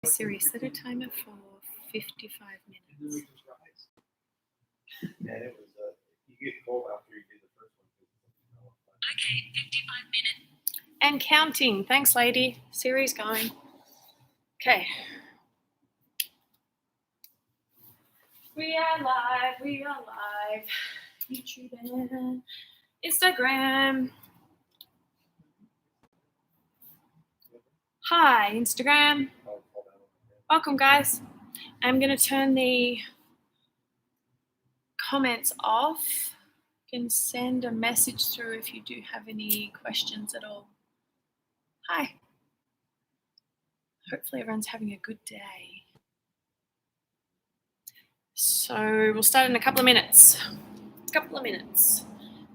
Siri, set a timer for 55 minutes. Yeah, it was. You get cold after you do the first one. Okay, 55 minutes. And counting. Thanks, lady. Siri's going. Okay. We are live. We are live. YouTube and Instagram. Hi, Instagram. Welcome, guys. I'm going to turn the comments off. You can send a message through if you do have any questions at all. Hi. Hopefully everyone's having a good day. So we'll start in a couple of minutes.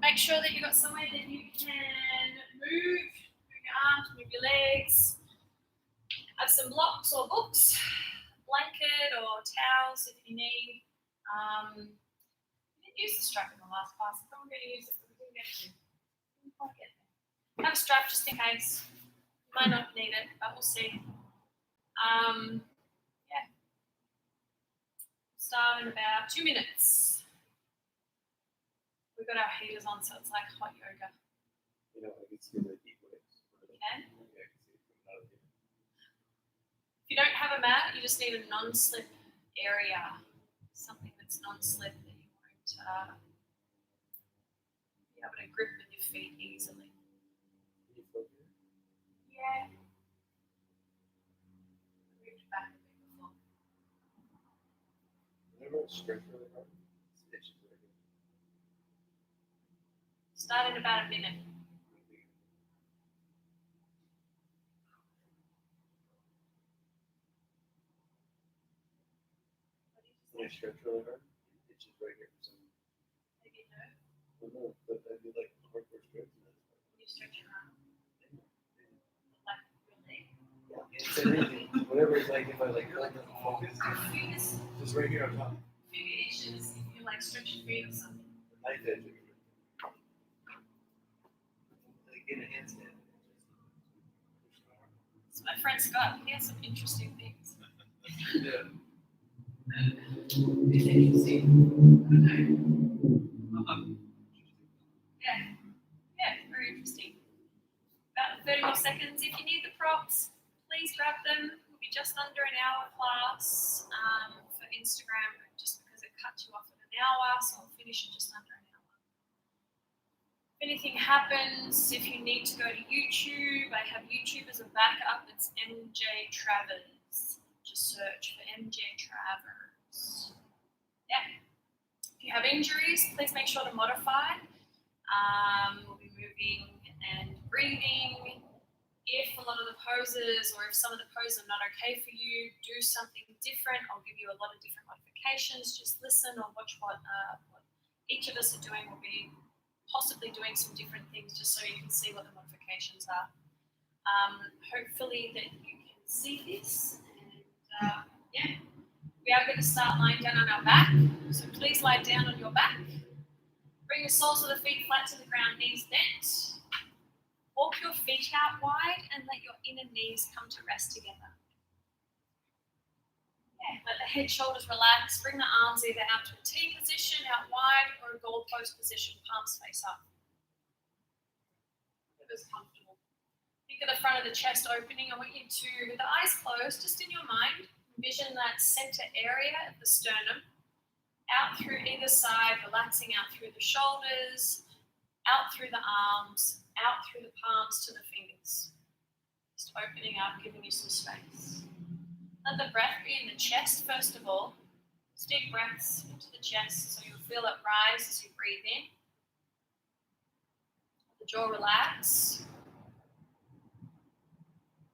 Make sure that you've got somewhere that you can move your arms, move your legs. Have some blocks or books, blanket or towels if you need. We didn't use the strap in the last class. I'm going to use it, but we didn't get to. Have a strap just in case. You might not need it, but we'll see. Yeah. Start in about 2 minutes. We've got our heaters on, so it's like hot yoga. You know, I can see the heat waves. You can? Yeah, I can see it coming out of here. If you don't have a mat, you just need a non-slip area. Something that's non-slip that you won't be able to grip with your feet easily. Yeah. Moved back a bit before. Whenever it's stretched really hard, it's itchy right here. Start in about a minute. When I stretch really hard, it itches right here for some reason. Maybe no. No, but I do like hardcore stretch. You stretch your arm. Like your leg. Yeah, it's everything. Whatever it's like, if I like hold it focus, just right here on top. Finger itches, you like stretch your feet or something. Knife edge. Like in a handstand. So my friend Scott, he has some interesting things. Yeah. Yeah, very interesting. About 30 more seconds. If you need the props, please grab them. We'll be just under an hour class for Instagram, just because it cuts you off at an hour, so we'll finish in just under an hour. If anything happens, if you need to go to YouTube, I have YouTube as a backup. It's MJ Travers. Just search for MJ Travers. Yeah. If you have injuries, please make sure to modify. We'll be moving and breathing. If a lot of the poses or if some of the poses are not okay for you, do something different. I'll give you a lot of different modifications. Just listen or watch what each of us are doing. We'll be possibly doing some different things just so you can see what the modifications are. Hopefully that you can see this. And yeah, we are going to start lying down on our back. So please lie down on your back. Bring the soles of the feet flat to the ground, knees bent. Walk your feet out wide and let your inner knees come to rest together. Yeah, let the head, shoulders relax. Bring the arms either out to a T position, out wide, or a goalpost position, palms face up. Whatever's comfortable. Think of the front of the chest opening. I want you to, with the eyes closed, just in your mind, envision that center area of the sternum. Out through either side, relaxing out through the shoulders, out through the arms, out through the palms to the fingers. Just opening up, giving you some space. Let the breath be in the chest first of all. Just deep breaths into the chest so you'll feel it rise as you breathe in. Let the jaw relax.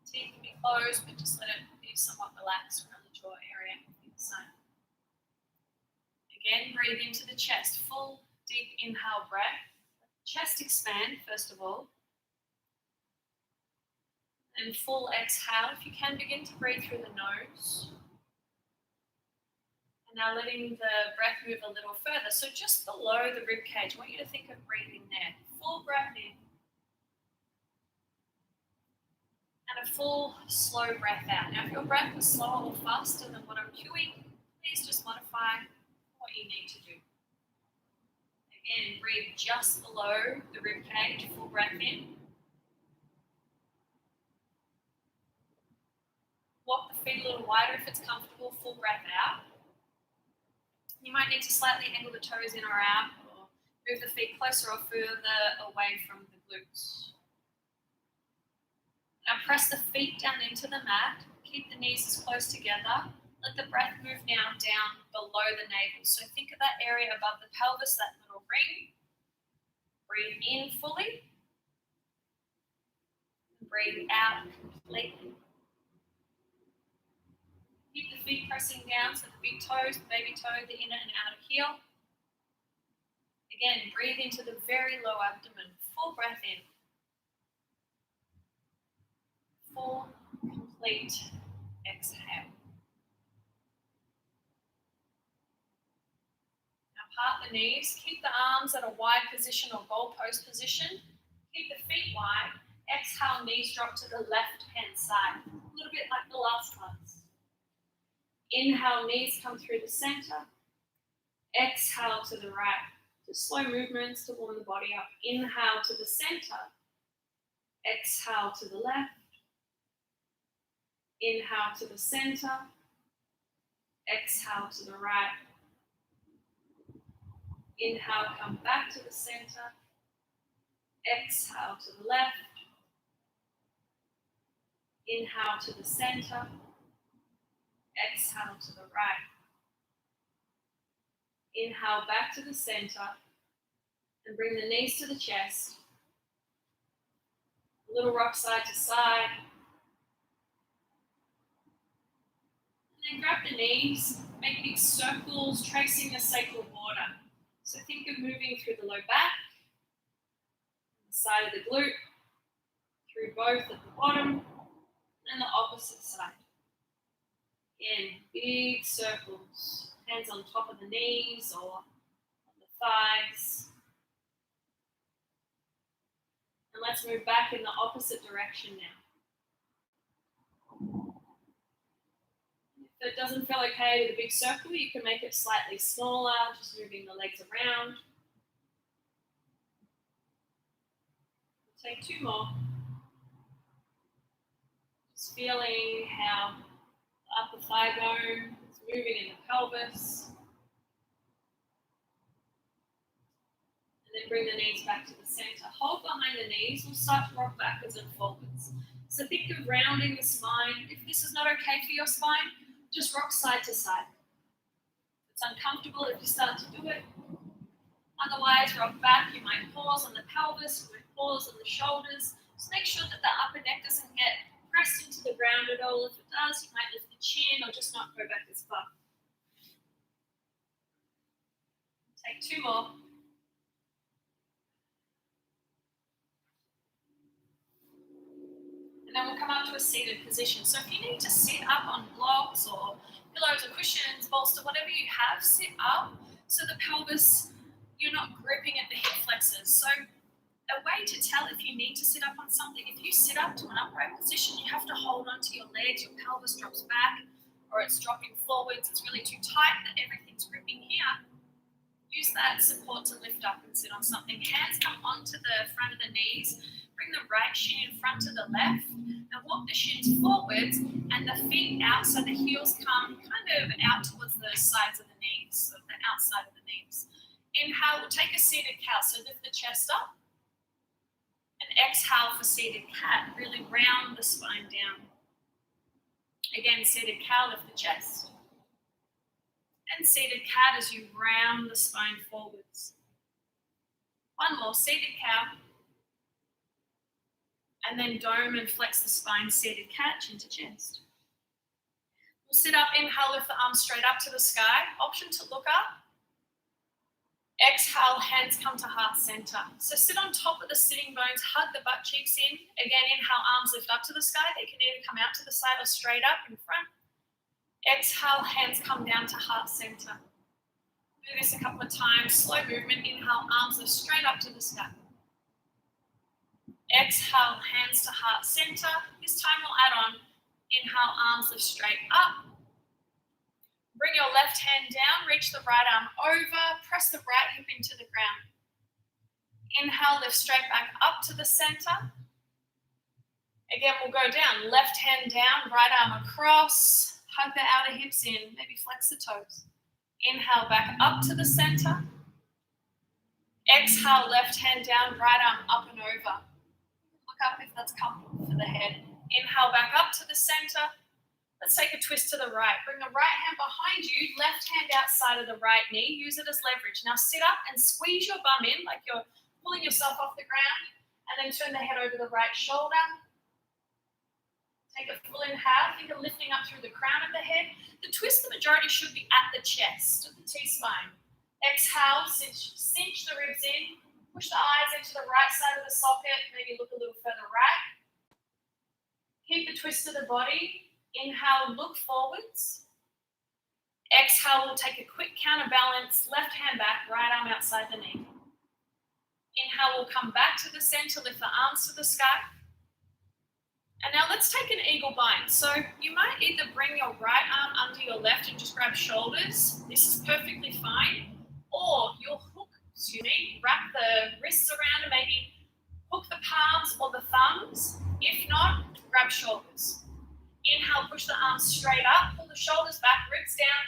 Teeth can be closed, but just let it be somewhat relaxed around the jaw area inside. Again, breathe into the chest. Full, deep inhale breath. Chest expand, first of all. And full exhale. If you can, begin to breathe through the nose. And now letting the breath move a little further. So just below the rib cage, I want you to think of breathing there. Full breath in. And a full, slow breath out. Now, if your breath is slower or faster than what I'm cueing, please just modify what you need to do. Again, breathe just below the rib cage, full breath in. Walk the feet a little wider if it's comfortable, full breath out. You might need to slightly angle the toes in or out, or move the feet closer or further away from the glutes. Now press the feet down into the mat, keep the knees as close together. Let the breath move now down below the navel. So think of that area above the pelvis, that little ring. Breathe in fully. Breathe out completely. Keep the feet pressing down, so the big toes, the baby toe, the inner and outer heel. Again, breathe into the very low abdomen. Full breath in. Full, complete exhale. Now part the knees. Keep the arms at a wide position or goalpost position. Keep the feet wide. Exhale, knees drop to the left-hand side. A little bit like the last ones. Inhale, knees come through the center. Exhale to the right. Just slow movements to warm the body up. Inhale to the center. Exhale to the left. Inhale to the center. Exhale to the right. Inhale, come back to the center. Exhale to the left. Inhale to the center. Exhale to the right. Inhale back to the center and bring the knees to the chest. A little rock side to side. And then grab the knees, make big circles, tracing a sacral border. So think of moving through the low back, the side of the glute, through both at the bottom, and the opposite side. Again, big circles. Hands on top of the knees or on the thighs. And let's move back in the opposite direction now. If it doesn't feel okay with a big circle, you can make it slightly smaller, just moving the legs around. Take two more. Just feeling how the upper thigh bone is moving in the pelvis. And then bring the knees back to the center. Hold behind the knees. We'll start to rock backwards and forwards. So think of rounding the spine. If this is not okay for your spine, just rock side to side. If it's uncomfortable if you start to do it. Otherwise, rock back. You might pause on the pelvis. You might pause on the shoulders. Just make sure that the upper neck doesn't get pressed into the ground at all. If it does, you might lift the chin or just not go back as far. Take two more. And then we'll come up to a seated position. So if you need to sit up on blocks or pillows or cushions, bolster, whatever you have, sit up so the pelvis, you're not gripping at the hip flexors. So a way to tell if you need to sit up on something, if you sit up to an upright position, you have to hold onto your legs, your pelvis drops back, or it's dropping forwards, it's really too tight that everything's gripping here. Use that support to lift up and sit on something. Hands come onto the front of the knees. Bring the right shin in front to the left and walk the shins forwards and the feet out so the heels come kind of out towards the sides of the knees, so the outside of the knees. Inhale, we'll take a seated cow, so lift the chest up. And exhale for seated cat, really round the spine down. Again, seated cow, lift the chest. And seated cat as you round the spine forwards. One more, seated cow. And then dome and flex the spine, seated cat, chin to chest. We'll sit up, inhale, lift the arms straight up to the sky. Option to look up. Exhale, hands come to heart center. So sit on top of the sitting bones, hug the butt cheeks in. Again, inhale, arms lift up to the sky. They can either come out to the side or straight up in front. Exhale, hands come down to heart center. Do this a couple of times. Slow movement. Inhale, arms lift straight up to the sky. Exhale, hands to heart center. This time we'll add on. Inhale, arms lift straight up. Bring your left hand down, reach the right arm over, press the right hip into the ground. Inhale, lift straight back up to the center. Again, we'll go down, left hand down, right arm across, hug the outer hips in, maybe flex the toes. Inhale, back up to the center. Exhale, left hand down, right arm up and over. Look up if that's comfortable for the head. Inhale, back up to the center. Let's take a twist to the right. Bring the right hand behind you, left hand outside of the right knee. Use it as leverage. Now sit up and squeeze your bum in like you're pulling yourself off the ground, and then turn the head over the right shoulder. Take a full inhale. Think of lifting up through the crown of the head. The twist, the majority should be at the chest, at the T-spine. Exhale, cinch the ribs in. Push the eyes into the right side of the socket. Maybe look a little further right. Keep the twist of the body. Inhale, look forwards. Exhale, we'll take a quick counterbalance. Left hand back, right arm outside the knee. Inhale, we'll come back to the center, lift the arms to the sky. And now let's take an eagle bind. So you might either bring your right arm under your left and just grab shoulders. This is perfectly fine. Or you'll wrap the wrists around and maybe hook the palms or the thumbs. If not, grab shoulders. Inhale, push the arms straight up, pull the shoulders back, ribs down.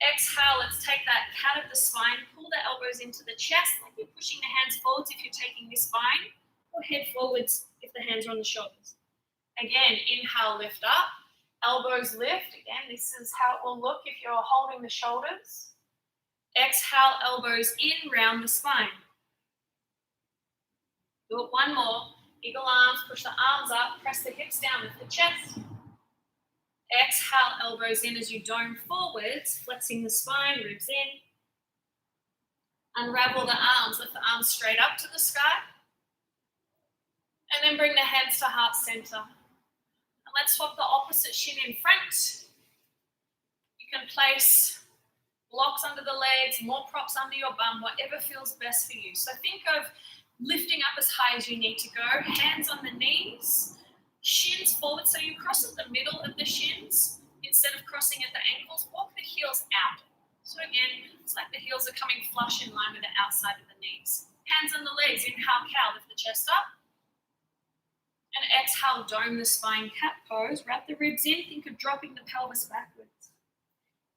Exhale, let's take that cat of the spine, pull the elbows into the chest, like you're pushing the hands forwards if you're taking this bind, or head forwards if the hands are on the shoulders. Again, inhale, lift up, elbows lift. Again, this is how it will look if you're holding the shoulders. Exhale, elbows in, round the spine. Do it one more. Eagle arms, push the arms up, press the hips down with the chest. Exhale, elbows in as you dome forwards, flexing the spine, ribs in. Unravel the arms, lift the arms straight up to the sky. And then bring the hands to heart center. And let's swap the opposite shin in front. You can place blocks under the legs, more props under your bum, whatever feels best for you. So think of lifting up as high as you need to go, hands on the knees, shins forward, so you cross at the middle of the shins instead of crossing at the ankles. Walk the heels out. So again, it's like the heels are coming flush in line with the outside of the knees. Hands on the legs, inhale, cow, lift the chest up. And exhale, dome the spine, cat pose, wrap the ribs in, think of dropping the pelvis backwards.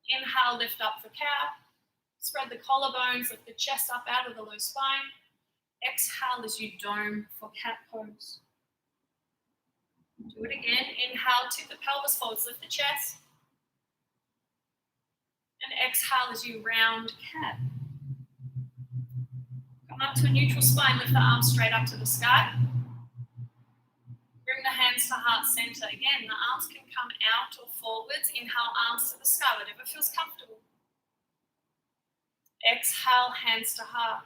Inhale, lift up for cow. Spread the collarbones, lift the chest up out of the low spine. Exhale as you dome for cat pose. Do it again. Inhale, tip the pelvis forwards, lift the chest. And exhale as you round cat. Come up to a neutral spine, lift the arms straight up to the sky. Bring the hands to heart center. Again, the arms can come out or forwards. Inhale, arms to the sky, whatever feels comfortable. Exhale, hands to heart.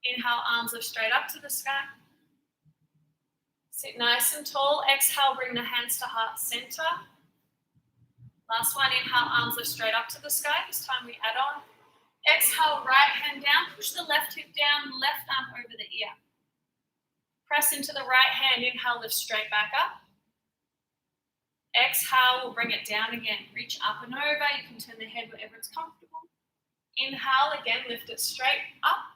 Inhale, arms lift straight up to the sky. Sit nice and tall. Exhale, bring the hands to heart center. Last one, inhale, arms lift straight up to the sky. This time we add on. Exhale, right hand down. Push the left hip down, left arm over the ear. Press into the right hand. Inhale, lift straight back up. Exhale, we'll bring it down again. Reach up and over. You can turn the head wherever it's comfortable. Inhale, again, lift it straight up.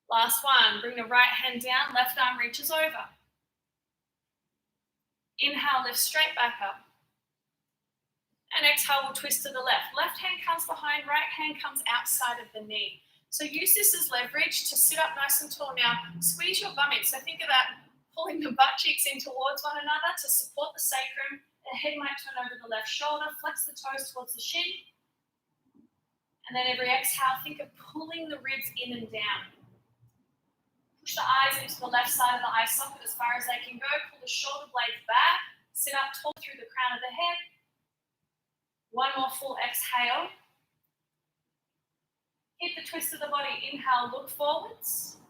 Last one, bring the right hand down, left arm reaches over. Inhale, lift straight back up. And exhale, we'll twist to the left. Left hand comes behind, right hand comes outside of the knee. So use this as leverage to sit up nice and tall now. Squeeze your bum in. So think of that, pulling the butt cheeks in towards one another to support the sacrum. The head might turn over the left shoulder, flex the toes towards the shin. And then every exhale, think of pulling the ribs in and down. Push the eyes into the left side of the eye socket as far as they can go. Pull the shoulder blades back. Sit up tall through the crown of the head. One more full exhale. Hit the twist of the body. Inhale, look forwards.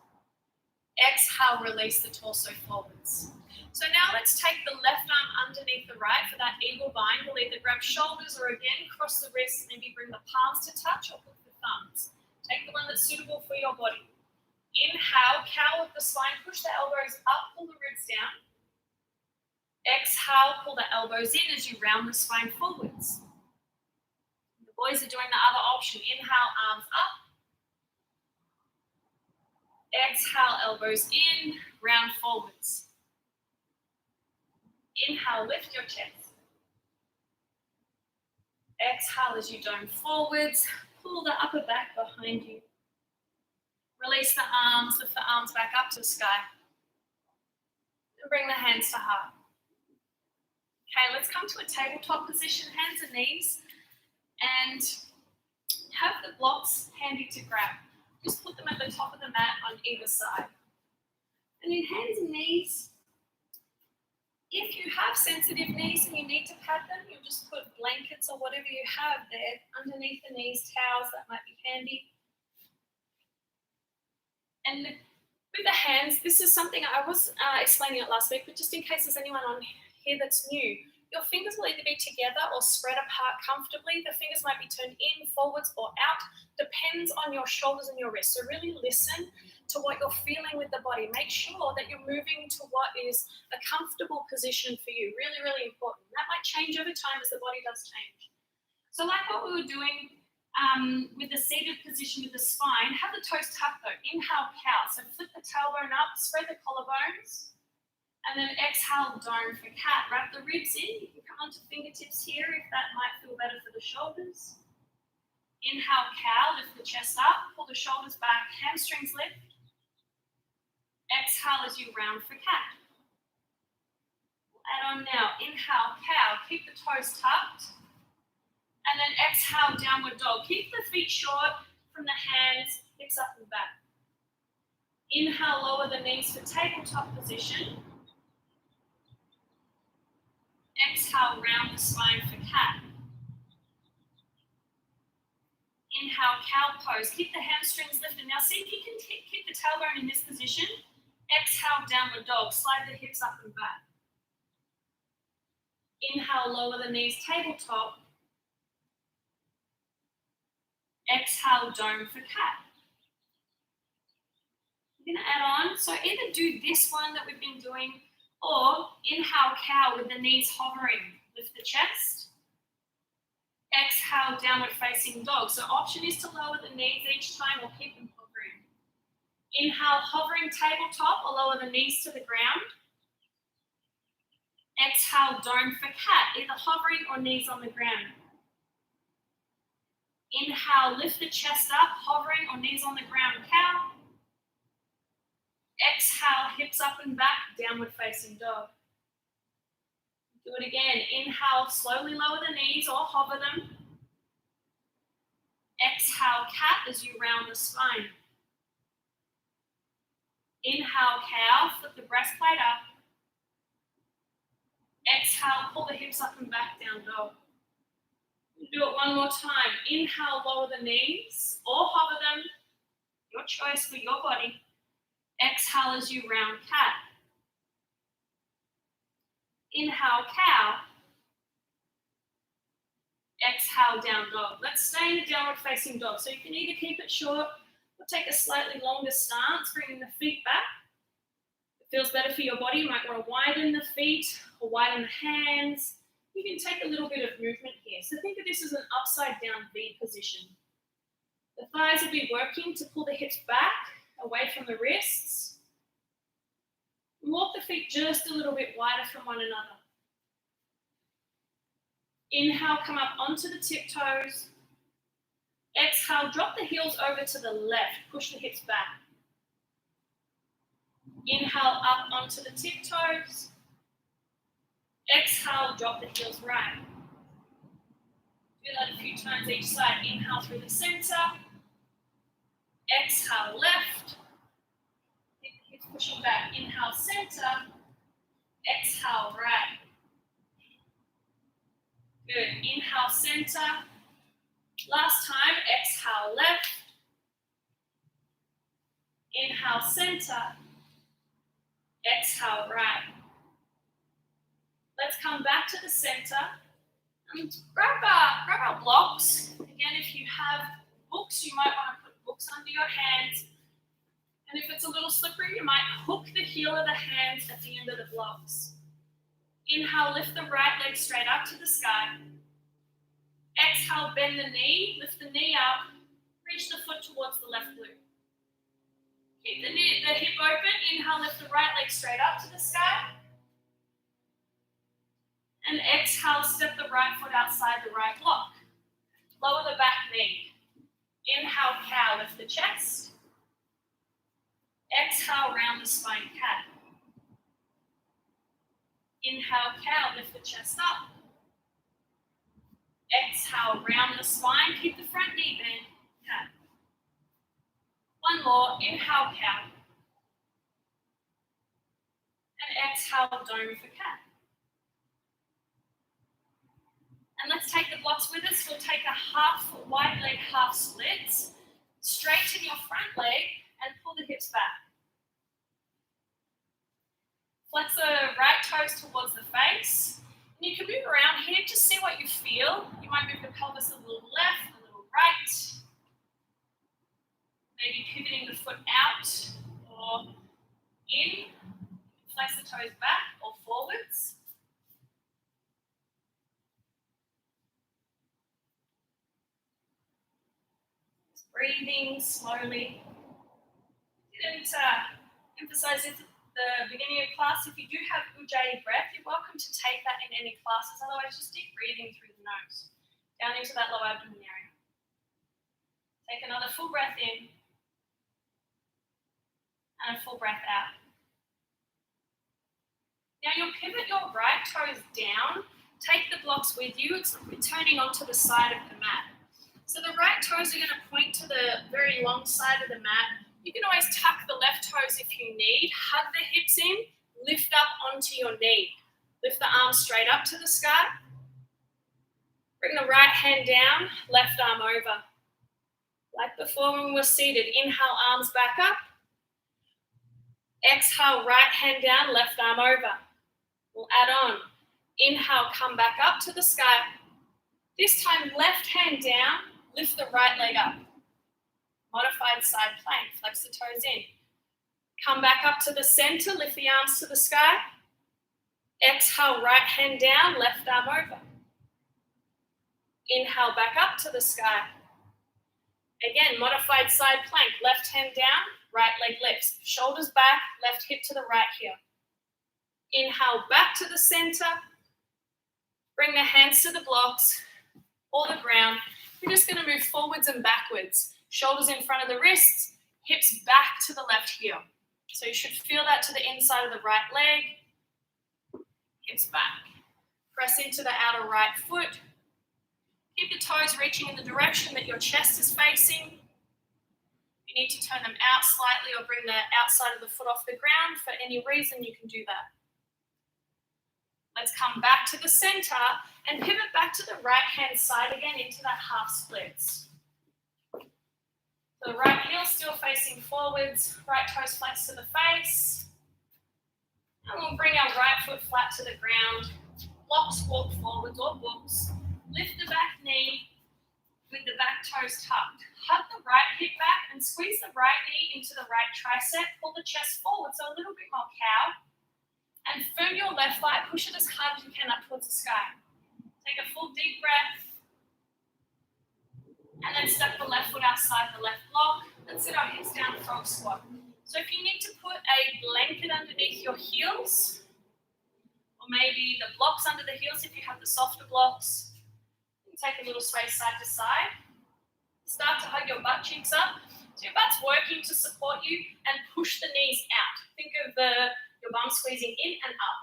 Exhale, release the torso forwards. So now let's take the left arm underneath the right for that eagle bind. We'll either grab shoulders or again cross the wrists, maybe bring the palms to touch or hook the thumbs. Take the one that's suitable for your body. Inhale, cow with the spine, push the elbows up, pull the ribs down. Exhale, pull the elbows in as you round the spine forwards. The boys are doing the other option. Inhale, arms up. Exhale, elbows in, round forwards. Inhale, lift your chest. Exhale as you dome forwards. Pull the upper back behind you. Release the arms, lift the arms back up to the sky. And bring the hands to heart. Okay, let's come to a tabletop position, hands and knees, and have the blocks handy to grab. Just put them at the top of the mat on either side. And in hands and knees, if you have sensitive knees and you need to pad them, you'll just put blankets or whatever you have there underneath the knees, towels, that might be handy. And with the hands, this is something I was explaining it last week, but just in case there's anyone on here that's new, your fingers will either be together or spread apart comfortably. The fingers might be turned in, forwards, or out. Depends on your shoulders and your wrists. So really listen to what you're feeling with the body. Make sure that you're moving to what is a comfortable position for you. Really, really important. That might change over time as the body does change. So like what we were doing with the seated position with the spine, have the toes tucked though. Inhale, cow. So flip the tailbone up, spread the collarbones. And then exhale, dome for cat. Wrap the ribs in. You can come onto fingertips here if that might feel better for the shoulders. Inhale, cow. Lift the chest up. Pull the shoulders back. Hamstrings lift. Exhale as you round for cat. We'll add on now. Inhale, cow. Keep the toes tucked. And then exhale, downward dog. Keep the feet short from the hands, hips up and back. Inhale, lower the knees for tabletop position. Exhale, round the spine for cat. Inhale, cow pose. Keep the hamstrings lifted. Now see if you can keep the tailbone in this position. Exhale, downward dog. Slide the hips up and back. Inhale, lower the knees, tabletop. Exhale, dome for cat. I'm going to add on. So either do this one that we've been doing, or inhale, cow with the knees hovering. Lift the chest. Exhale, downward facing dog. So option is to lower the knees each time or keep them hovering. Inhale, hovering tabletop or lower the knees to the ground. Exhale, dome for cat, either hovering or knees on the ground. Inhale, lift the chest up, hovering or knees on the ground, cow. Exhale, hips up and back, downward facing dog. Do it again. Inhale, slowly lower the knees or hover them. Exhale, cat as you round the spine. Inhale, cow, flip the breastplate up. Exhale, pull the hips up and back, down dog. Do it one more time. Inhale, lower the knees or hover them. Your choice for your body. Exhale as you round cat. Inhale, cow. Exhale, down dog. Let's stay in the downward facing dog. So you can either keep it short or take a slightly longer stance, bringing the feet back. If it feels better for your body, you might want to widen the feet or widen the hands. You can take a little bit of movement here. So think of this as an upside down V position. The thighs will be working to pull the hips back, away from the wrists. Walk the feet just a little bit wider from one another. Inhale, come up onto the tiptoes. Exhale, drop the heels over to the left. Push the hips back. Inhale, up onto the tiptoes. Exhale, drop the heels right. Do that a few times each side. Inhale through the center. Exhale, left. Hips pushing back. Inhale, center. Exhale, right. Good. Inhale, center. Last time, exhale, left. Inhale, center. Exhale, right. Let's come back to the center and grab our blocks. Again, if you have books, you might want to put books under your hands And if it's a little slippery, you might hook the heel of the hands at the end of the blocks. Inhale, lift the right leg straight up to the sky. Exhale, bend the knee, lift the knee up, reach the foot towards the left glute. Keep the hip open. Inhale, lift the right leg straight up to the sky. And exhale, step the right foot outside the right block. Lower the back knee. Inhale, cow, lift the chest. Exhale, round the spine, cat. Inhale, cow, lift the chest up. Exhale, round the spine, keep the front knee bent, cat. One more, inhale, cow. And exhale, dome for cat. And let's take the blocks with us. We'll take a half wide leg, half splits. Straighten your front leg and pull the hips back. Flex the right toes towards the face. And you can move around here, just see what you feel. You might move the pelvis a little left, a little right. Maybe pivoting the foot out or in. Flex the toes back or forwards. Just breathing slowly. Didn't emphasize this at the beginning of class. If you do have Ujjayi breath, you're welcome to take that in any classes. Otherwise, just deep breathing through the nose, down into that lower abdomen area. Take another full breath in and a full breath out. Now you'll pivot your right toes down. Take the blocks with you. It's turning onto the side of the mat. So the right toes are going to point to the very long side of the mat. You can always tuck the left toes if you need. Hug the hips in. Lift up onto your knee. Lift the arms straight up to the sky. Bring the right hand down, left arm over. Like before when we were seated, inhale, arms back up. Exhale, right hand down, left arm over. We'll add on. Inhale, come back up to the sky. This time, left hand down, lift the right leg up. Modified side plank, flex the toes in. Come back up to the center, lift the arms to the sky. Exhale, right hand down, left arm over. Inhale, back up to the sky. Again, modified side plank, left hand down, right leg lifts. Shoulders back, left hip to the right here. Inhale, back to the center. Bring the hands to the blocks or the ground. We're just going to move forwards and backwards. Shoulders in front of the wrists, hips back to the left heel. So you should feel that to the inside of the right leg. Hips back. Press into the outer right foot. Keep the toes reaching in the direction that your chest is facing. You need to turn them out slightly or bring the outside of the foot off the ground. For any reason, you can do that. Let's come back to the center and pivot back to the right hand side again into that half splits. So the right heel still facing forwards, right toes flex to the face. And we'll bring our right foot flat to the ground. Blocks walk forwards or books. Lift the back knee with the back toes tucked. Hug the right hip back and squeeze the right knee into the right tricep. Pull the chest forward, so a little bit more cow. And firm your left thigh, push it as hard as you can up towards the sky. Take a full deep breath. And then step the left foot outside the left block. And sit our hips down, frog squat. So if you need to put a blanket underneath your heels, or maybe the blocks under the heels if you have the softer blocks, you can take a little sway side to side. Start to hug your butt cheeks up. So your butt's working to support you and push the knees out. Think of your bum squeezing in and up.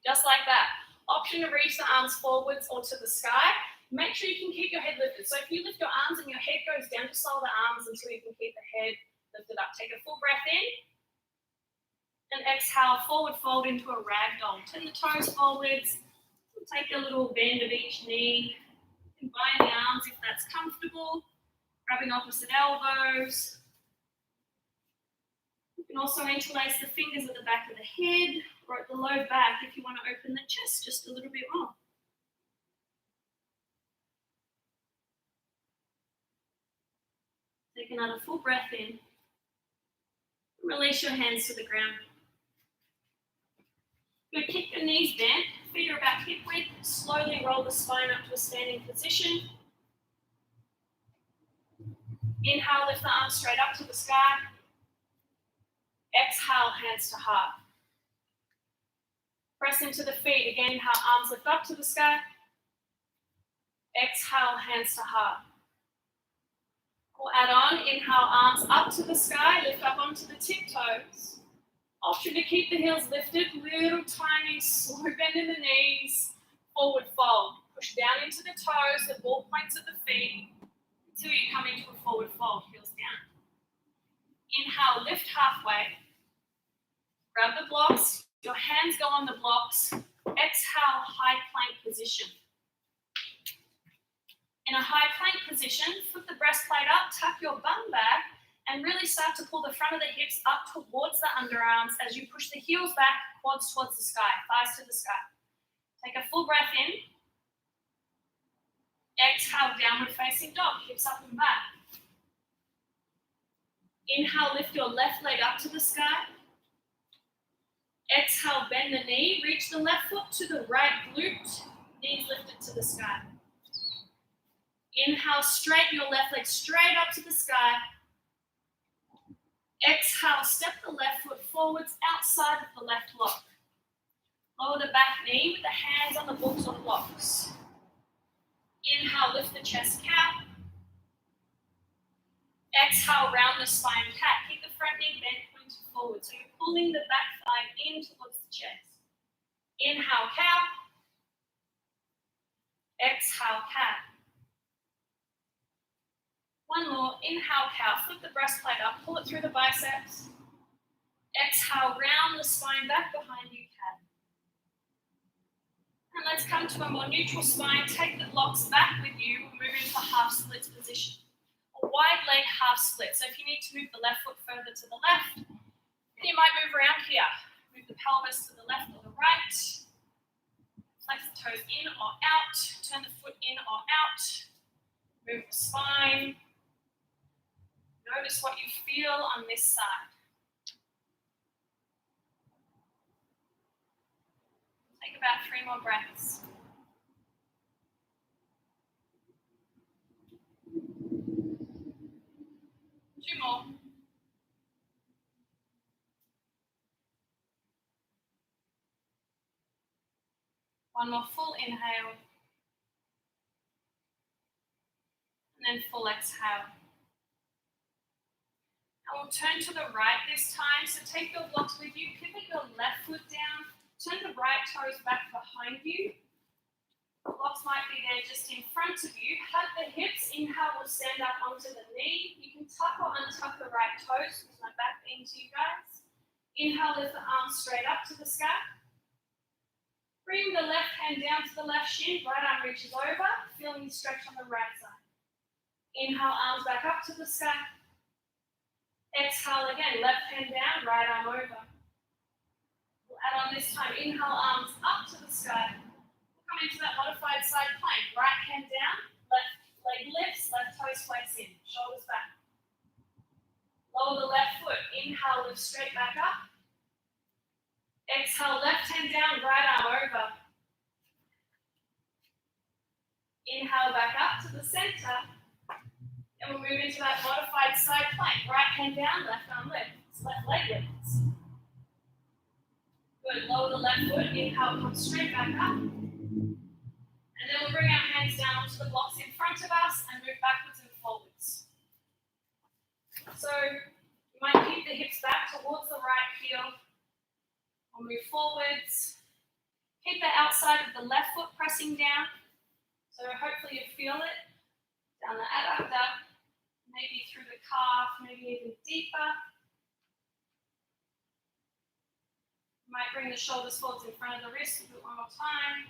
Just like that. Option to reach the arms forwards or to the sky. Make sure you can keep your head lifted. So if you lift your arms and your head goes down, just lower the arms until you can keep the head lifted up. Take a full breath in. And exhale, forward fold into a ragdoll. Turn the toes forwards. Take a little bend of each knee. Combine the arms if that's comfortable. Grabbing opposite elbows. You can also interlace the fingers at the back of the head or at the low back if you want to open the chest just a little bit more. Take another full breath in. Release your hands to the ground. You're going to keep your knees bent, feet are about hip width, slowly roll the spine up to a standing position. Inhale, lift the arms straight up to the sky. Exhale, hands to heart. Press into the feet. Again, inhale, arms lift up to the sky. Exhale, hands to heart. We'll add on, inhale, arms up to the sky, lift up onto the tiptoes. Option to keep the heels lifted, little tiny slow bend in the knees, forward fold. Push down into the toes, the ball points of the feet, until you come into a forward fold, heels down. Inhale, lift halfway. Grab the blocks, your hands go on the blocks. Exhale, high plank position. In a high plank position, flip the breastplate up, tuck your bum back, and really start to pull the front of the hips up towards the underarms as you push the heels back, quads towards the sky, thighs to the sky. Take a full breath in. Exhale, downward facing dog, hips up and back. Inhale, lift your left leg up to the sky. Exhale, bend the knee, reach the left foot to the right glute, knees lifted to the sky. Inhale, straighten your left leg straight up to the sky. Exhale, step the left foot forwards outside of the left block. Lower the back knee with the hands on the books or blocks. Inhale, lift the chest cap. Exhale, round the spine cat. Keep the front knee bent, pointed forward. So you're pulling the back thigh in towards the chest. Inhale, cow. Exhale, cat. One more, inhale, cow, flip the breastplate up, pull it through the biceps. Exhale, round the spine back behind you, cat. And let's come to a more neutral spine, take the blocks back with you, we'll move into half splits position. A wide leg half split, so if you need to move the left foot further to the left, you might move around here. Move the pelvis to the left or the right. Flex the toes in or out, turn the foot in or out. Move the spine. Notice what you feel on this side. Take about 3 more breaths. Two more. One more full inhale. And then full exhale. And we'll turn to the right this time. So take your blocks with you, pivot your left foot down, turn the right toes back behind you. Blocks might be there just in front of you. Hug the hips, inhale, we'll stand up onto the knee. You can tuck or untuck the right toes, with my back being to you guys. Inhale, lift the arms straight up to the sky. Bring the left hand down to the left shin, right arm reaches over, feeling the stretch on the right side. Inhale, arms back up to the sky. Exhale again, left hand down, right arm over. We'll add on this time, inhale, arms up to the sky. We'll come into that modified side plank. Right hand down, left leg lifts, left toes flex in, shoulders back. Lower the left foot, inhale, lift straight back up. Exhale, left hand down, right arm over. Inhale, back up to the center. And we'll move into that modified side plank. Right hand down, left arm lifts, left leg lifts. Good, lower the left foot, inhale, come straight back up. And then we'll bring our hands down onto the blocks in front of us and move backwards and forwards. So you might keep the hips back towards the right heel. Or move forwards. Keep the outside of the left foot pressing down. So hopefully you feel it. Down the adductor, maybe through the calf, maybe even deeper. You might bring the shoulders forwards in front of the wrist. We'll do it one more time.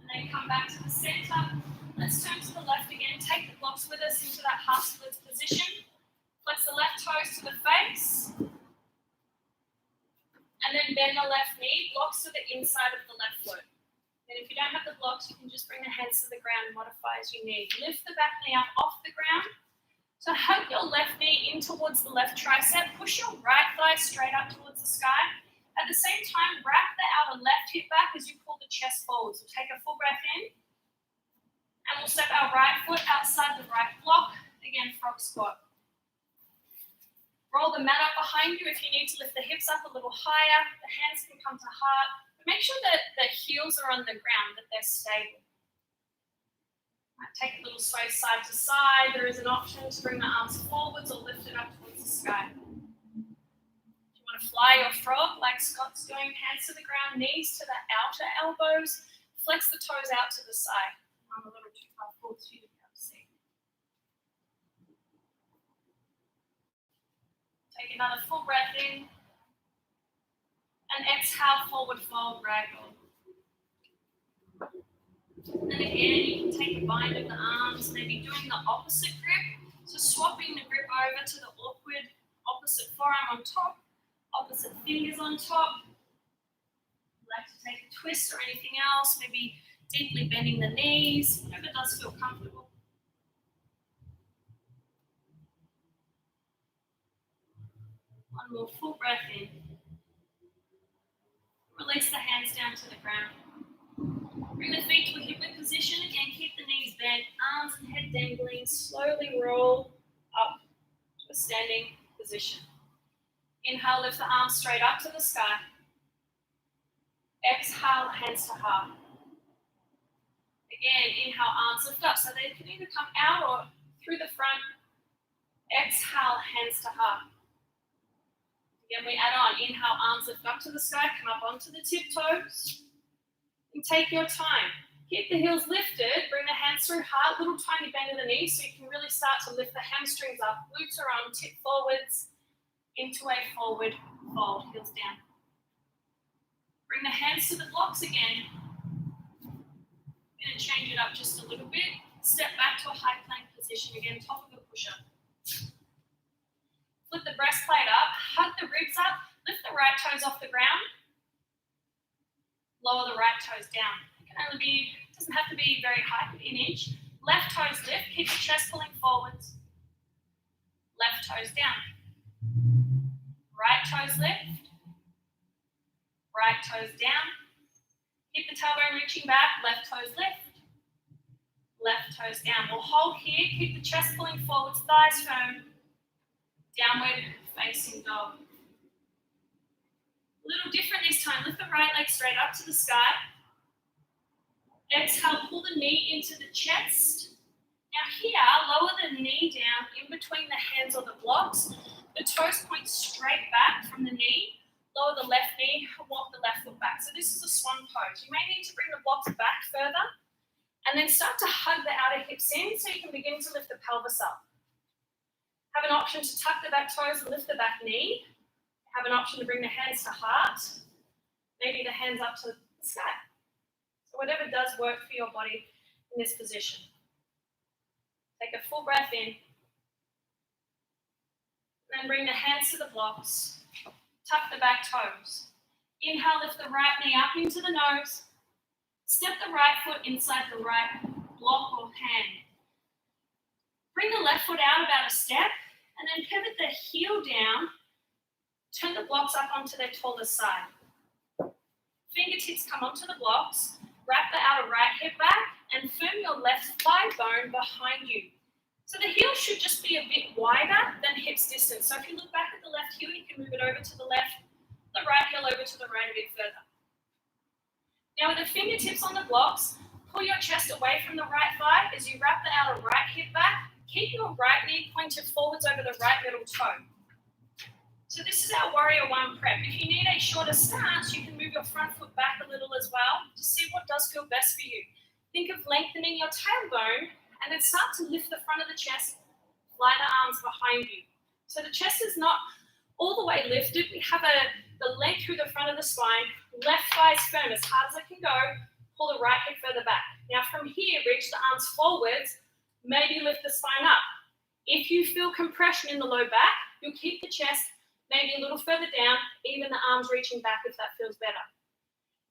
And then come back to the center. Let's turn to the left again. Take the blocks with us into that half splits position. Flex the left toes to the face. And then bend the left knee, blocks to the inside of the left foot. And if you don't have the blocks, you can just bring the hands to the ground and modify as you need. Lift the back knee up off the ground. So hug your left knee in towards the left tricep. Push your right thigh straight up towards the sky. At the same time, wrap the outer left hip back as you pull the chest forward. So take a full breath in. And we'll step our right foot outside the right block. Again, frog squat. Roll the mat up behind you if you need to lift the hips up a little higher. The hands can come to heart. But make sure that the heels are on the ground, that they're stable. Right, take a little sway side to side. There is an option to bring the arms forwards or lift it up towards the sky. If you want to fly your frog like Scott's doing, hands to the ground, knees to the outer elbows. Flex the toes out to the side. I'm a little too far forward for you to be able to see. Take another full breath in. And exhale, forward fold, ragdoll. And again, you can take a bind of the arms, maybe doing the opposite grip. So swapping the grip over to the awkward opposite forearm on top, opposite fingers on top. Like to take a twist or anything else, maybe deeply bending the knees, whatever does feel comfortable. One more full breath in. Release the hands down to the ground. Bring the feet to a hip width position. Again, keep the knees bent, arms and head dangling. Slowly roll up to a standing position. Inhale, lift the arms straight up to the sky. Exhale, hands to heart. Again, inhale, arms lift up so they can either come out or through the front. Exhale, hands to heart. Again, we add on. Inhale, arms lift up to the sky, come up onto the tiptoes. And take your time. Keep the heels lifted, bring the hands through heart, little tiny bend in the knees so you can really start to lift the hamstrings up. Glutes are on, tip forwards into a forward fold, heels down. Bring the hands to the blocks again. And change it up just a little bit. Step back to a high plank position again, top of a push-up. Flip the breastplate up, hug the ribs up, lift the right toes off the ground. Lower the right toes down. It can only be, doesn't have to be very high, an inch. Left toes lift, keep the chest pulling forwards. Left toes down. Right toes lift. Right toes down. Keep the tailbone reaching back, left toes lift. Left toes down. We'll hold here, keep the chest pulling forwards, thighs firm. Downward facing dog. A little different this time. Lift the right leg straight up to the sky. Exhale, pull the knee into the chest. Now here, lower the knee down in between the hands or the blocks. The toes point straight back from the knee. Lower the left knee, walk the left foot back. So this is a swan pose. You may need to bring the blocks back further and then start to hug the outer hips in so you can begin to lift the pelvis up. Have an option to tuck the back toes and lift the back knee. Have an option to bring the hands to heart. Maybe the hands up to the sky. So whatever does work for your body in this position. Take a full breath in. Then bring the hands to the blocks. Tuck the back toes. Inhale, lift the right knee up into the nose. Step the right foot inside the right block or hand. Bring the left foot out about a step and then pivot the heel down. Turn the blocks up onto their taller side. Fingertips come onto the blocks. Wrap the outer right hip back and firm your left thigh bone behind you. So the heel should just be a bit wider than hips distance. So if you look back at the left heel, you can move it over to the left, the right heel over to the right a bit further. Now with the fingertips on the blocks, pull your chest away from the right thigh as you wrap the outer right hip back. Keep your right knee pointed forwards over the right middle toe. So this is our Warrior One prep. If you need a shorter stance, you can move your front foot back a little as well to see what does feel best for you. Think of lengthening your tailbone and then start to lift the front of the chest, fly the arms behind you. So the chest is not all the way lifted. We have the leg through the front of the spine, left thigh is firm as hard as it can go, pull the right hip further back. Now from here, reach the arms forwards, maybe lift the spine up. If you feel compression in the low back, you'll keep the chest maybe a little further down, even the arms reaching back if that feels better.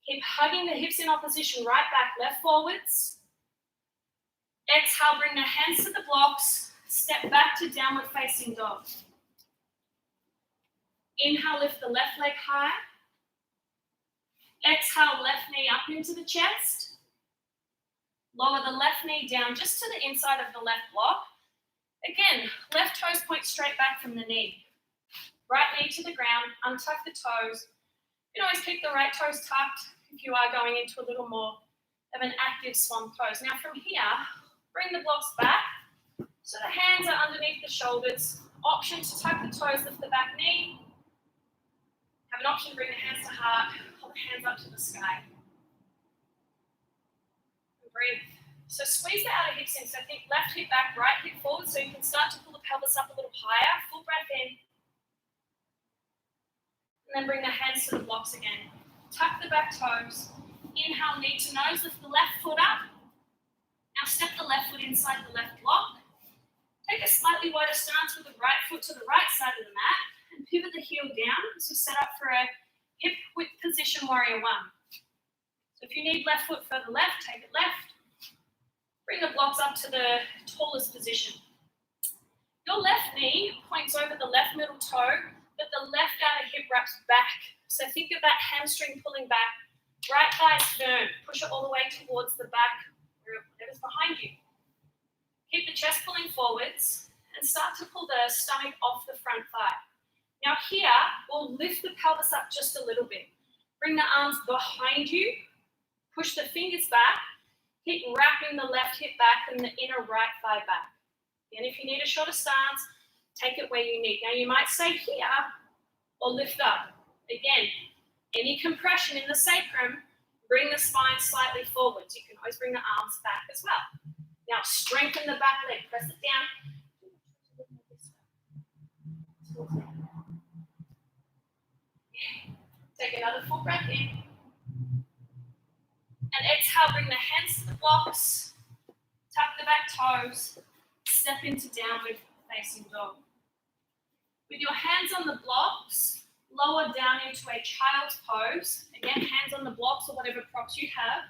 Keep hugging the hips in opposition, right back, left forwards. Exhale, bring the hands to the blocks. Step back to downward facing dog. Inhale, lift the left leg high. Exhale, left knee up into the chest. Lower the left knee down just to the inside of the left block. Again, left toes point straight back from the knee. Right knee to the ground, untuck the toes. You can always keep the right toes tucked if you are going into a little more of an active swan pose. Now from here, bring the blocks back so the hands are underneath the shoulders. Option to tuck the toes, lift the back knee. Have an option to bring the hands to heart, hold the hands up to the sky. And breathe. So squeeze the outer hips in. So think left hip back, right hip forward, so you can start to pull the pelvis up a little higher. Full breath in. And then bring the hands to the blocks again. Tuck the back toes. Inhale, knee to nose, lift the left foot up. Now step the left foot inside the left block. Take a slightly wider stance with the right foot to the right side of the mat and pivot the heel down as we set up for a hip width position, warrior one. So if you need left foot further left, take it left. Bring the blocks up to the tallest position. Your left knee points over the left middle toe, but the left outer hip wraps back. So think of that hamstring pulling back. Right thigh is firm. Push it all the way towards the back, whatever's behind you. Keep the chest pulling forwards and start to pull the stomach off the front thigh. Now here, we'll lift the pelvis up just a little bit. Bring the arms behind you. Push the fingers back. Keep wrapping the left hip back and the inner right thigh back. And if you need a shorter stance, take it where you need. Now you might stay here or lift up. Again, any compression in the sacrum, bring the spine slightly forwards. You can always bring the arms back as well. Now strengthen the back leg, press it down. Take another full breath in. And exhale, bring the hands to the blocks. Tuck the back toes. Step into downward facing dog. With your hands on the blocks, lower down into a child's pose. Again, hands on the blocks or whatever props you have.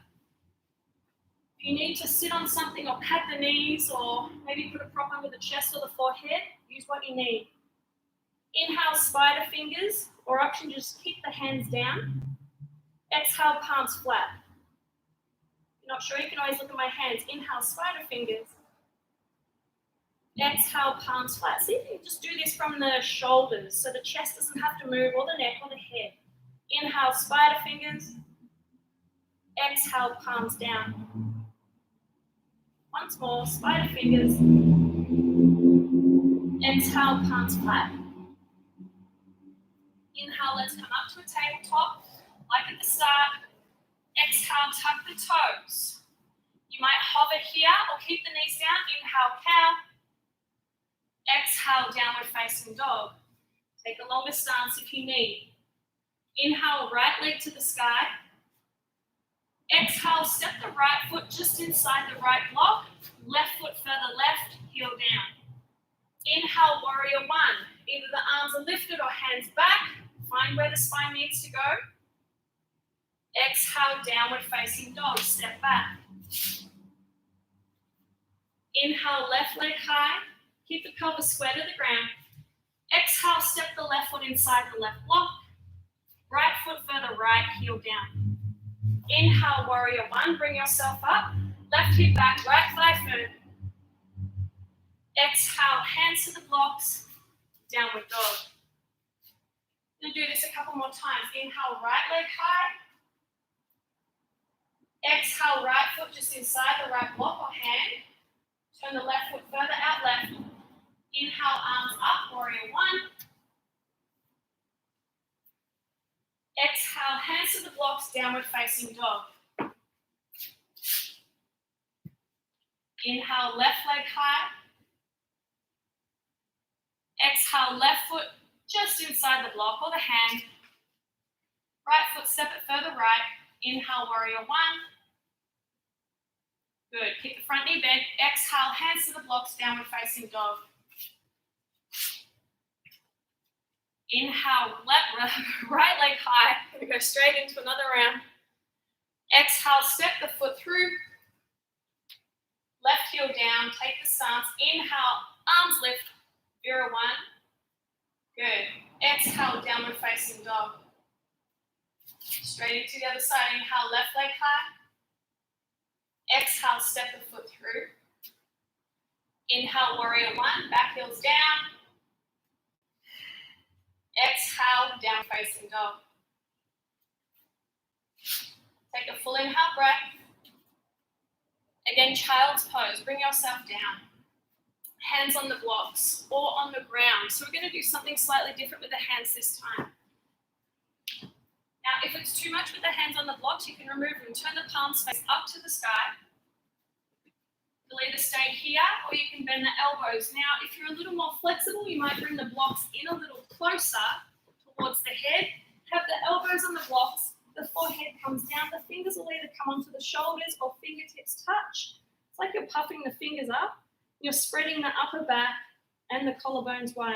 If you need to sit on something or pat the knees or maybe put a prop under the chest or the forehead, use what you need. Inhale, spider fingers, or option, just keep the hands down. Exhale, palms flat. If you're not sure, you can always look at my hands. Inhale, spider fingers. Exhale, palms flat. See if you can just do this from the shoulders so the chest doesn't have to move, or the neck, or the head. Inhale, spider fingers. Exhale, palms down. Once more, spider fingers. Exhale, palms flat. Inhale, let's come up to a tabletop, like at the start. Exhale, tuck the toes. You might hover here or keep the knees down. Inhale, cow. Exhale, downward facing dog. Take a longer stance if you need. Inhale, right leg to the sky. Exhale, step the right foot just inside the right block. Left foot further left, heel down. Inhale, warrior one. Either the arms are lifted or hands back. Find where the spine needs to go. Exhale, downward facing dog. Step back. Inhale, left leg high. Keep the pelvis square to the ground. Exhale, step the left foot inside the left block. Right foot further right, heel down. Inhale, warrior one. Bring yourself up. Left hip back, right thigh firm. Exhale, hands to the blocks. Downward dog. We'll do this a couple more times. Inhale, right leg high. Exhale, right foot just inside the right block or hand. Turn the left foot further out left. Inhale, arms up, warrior one. Exhale, hands to the blocks, downward facing dog. Inhale, left leg high. Exhale, left foot just inside the block or the hand. Right foot, step it further right. Inhale, warrior one. Good. Keep the front knee bent. Exhale, hands to the blocks, downward facing dog. Inhale, right leg high. We're going to go straight into another round. Exhale, step the foot through. Left heel down, take the stance. Inhale, arms lift, Vira 1. Good. Exhale, downward facing dog. Straight into the other side. Inhale, left leg high. Exhale, step the foot through. Inhale, warrior 1, back heels down. Exhale, down facing dog. Take a full inhale breath. Again, child's pose. Bring yourself down. Hands on the blocks or on the ground. So we're going to do something slightly different with the hands this time. Now, if it's too much with the hands on the blocks, you can remove them. Turn the palms face up to the sky. You'll either stay here or you can bend the elbows. Now, if you're a little more flexible, you might bring the blocks in a little closer towards the head. Have the elbows on the blocks. The forehead comes down. The fingers will either come onto the shoulders or fingertips touch. It's like you're puffing the fingers up. You're spreading the upper back and the collarbones wide.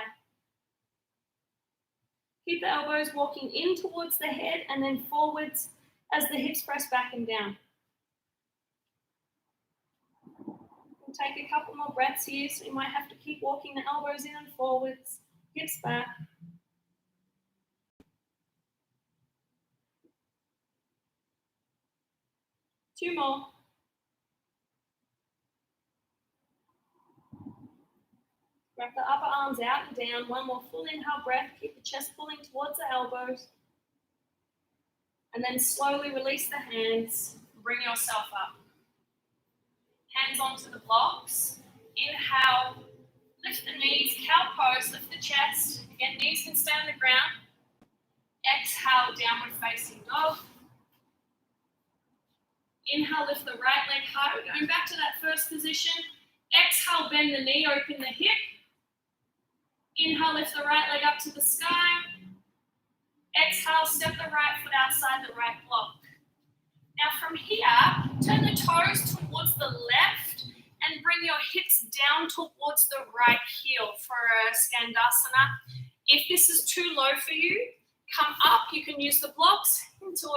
Keep the elbows walking in towards the head and then forwards as the hips press back and down. We'll take a couple more breaths here, so you might have to keep walking the elbows in and forwards, hips back. Two more. Wrap the upper arms out and down. One more full inhale breath. Keep the chest pulling towards the elbows. And then slowly release the hands. Bring yourself up. Hands onto the blocks. Inhale. Lift the knees. Cow pose. Lift the chest. Again, knees can stay on the ground. Exhale, downward facing dog. Inhale, lift the right leg high. We're going back to that first position. Exhale, bend the knee, open the hip. Inhale, lift the right leg up to the sky. Exhale, step the right foot outside the right block. Now from here, turn the toes towards the left and bring your hips down towards the right heel for a Skandasana. If this is too low for you, come up. You can use the blocks into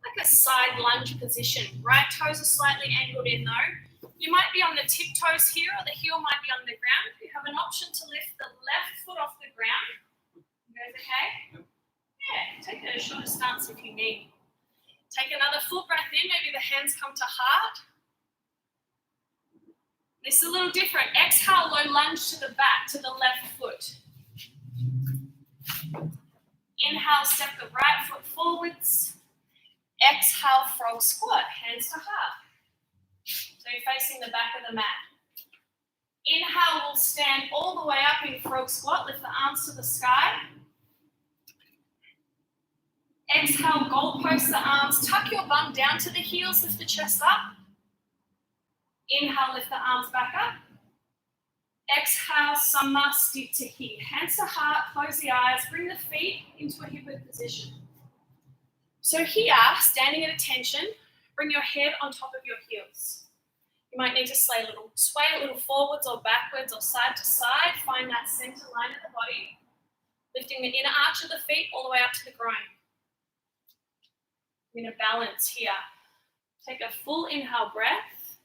like a side lunge position. Right toes are slightly angled in though. You might be on the tiptoes here or the heel might be on the ground. You have an option to lift the left foot off the ground. You guys okay? Yeah, take a shorter stance if you need. Take another full breath in. Maybe the hands come to heart. This is a little different. Exhale, low lunge to the back, to the left foot. Inhale, step the right foot forwards. Exhale, frog squat, hands to heart. So you're facing the back of the mat. Inhale, we'll stand all the way up in frog squat. Lift the arms to the sky. Exhale, goalpost the arms. Tuck your bum down to the heels. Lift the chest up. Inhale, lift the arms back up. Exhale, Samasthiti to here. Hands to heart, close the eyes. Bring the feet into a hip width position. So here, standing at attention, bring your head on top of your heels. You might need to sway a little forwards or backwards or side to side. Find that center line of the body. Lifting the inner arch of the feet all the way up to the groin. We're going to balance here. Take a full inhale breath.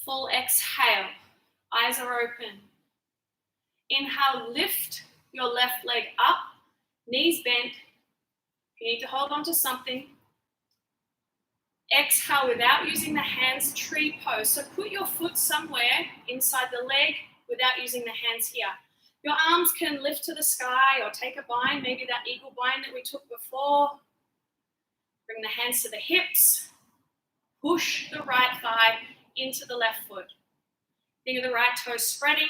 Full exhale. Eyes are open. Inhale, lift your left leg up. Knees bent. You need to hold on to something. Exhale without using the hands, tree pose. So put your foot somewhere inside the leg without using the hands here. Your arms can lift to the sky or take a bind, maybe that eagle bind that we took before. Bring the hands to the hips. Push the right thigh into the left foot. Think of the right toe spreading.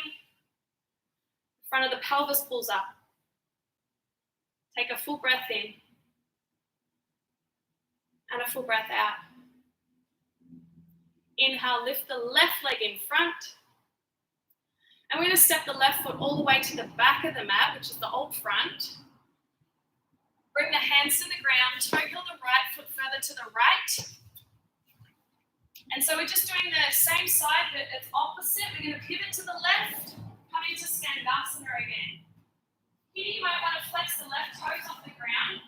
The front of the pelvis pulls up. Take a full breath in. And a full breath out. Inhale, lift the left leg in front. And we're going to step the left foot all the way to the back of the mat, which is the old front. Bring the hands to the ground, toe heel the right foot further to the right. And so we're just doing the same side, but it's opposite. We're going to pivot to the left, come into Skandasana again. Here you might want to flex the left toes off the ground.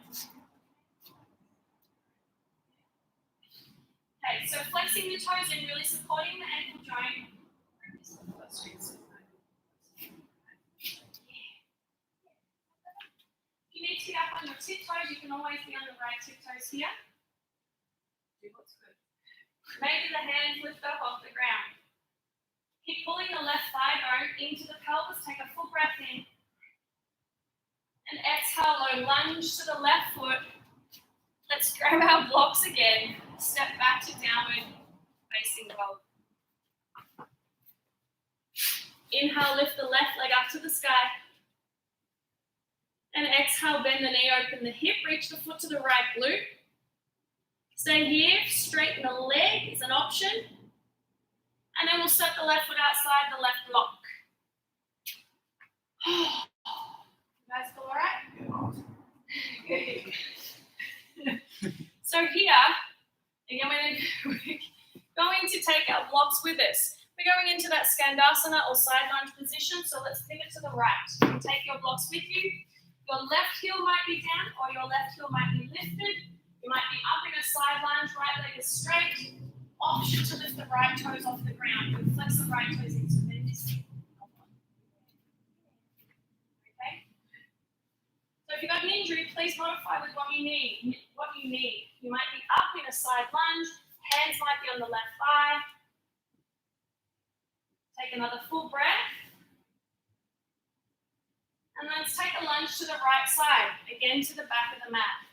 So flexing the toes and really supporting the ankle joint. If you need to get up on your tiptoes, you can always be on the right tiptoes here. Do what's good. Maybe the hands lift up off the ground. Keep pulling the left thigh bone into the pelvis. Take a full breath in. And exhale, low lunge to the left foot. Let's grab our blocks again. Step back to downward facing dog. Inhale, lift the left leg up to the sky. And exhale, bend the knee, open the hip, reach the foot to the right glute. Stay here, straighten the leg is an option. And then we'll step the left foot outside the left block. You guys feel all right? So here, again, we're going to take our blocks with us. We're going into that Skandasana or side lunge position, so let's pivot to the right. Take your blocks with you. Your left heel might be down or your left heel might be lifted. You might be up in a side lunge, right leg is straight. Option to lift the right toes off the ground. And flex the right toes into this. Okay? So if you've got an injury, please modify with what you need. You might be up in a side lunge. Hands might be on the left thigh. Take another full breath. And let's take a lunge to the right side, again to the back of the mat.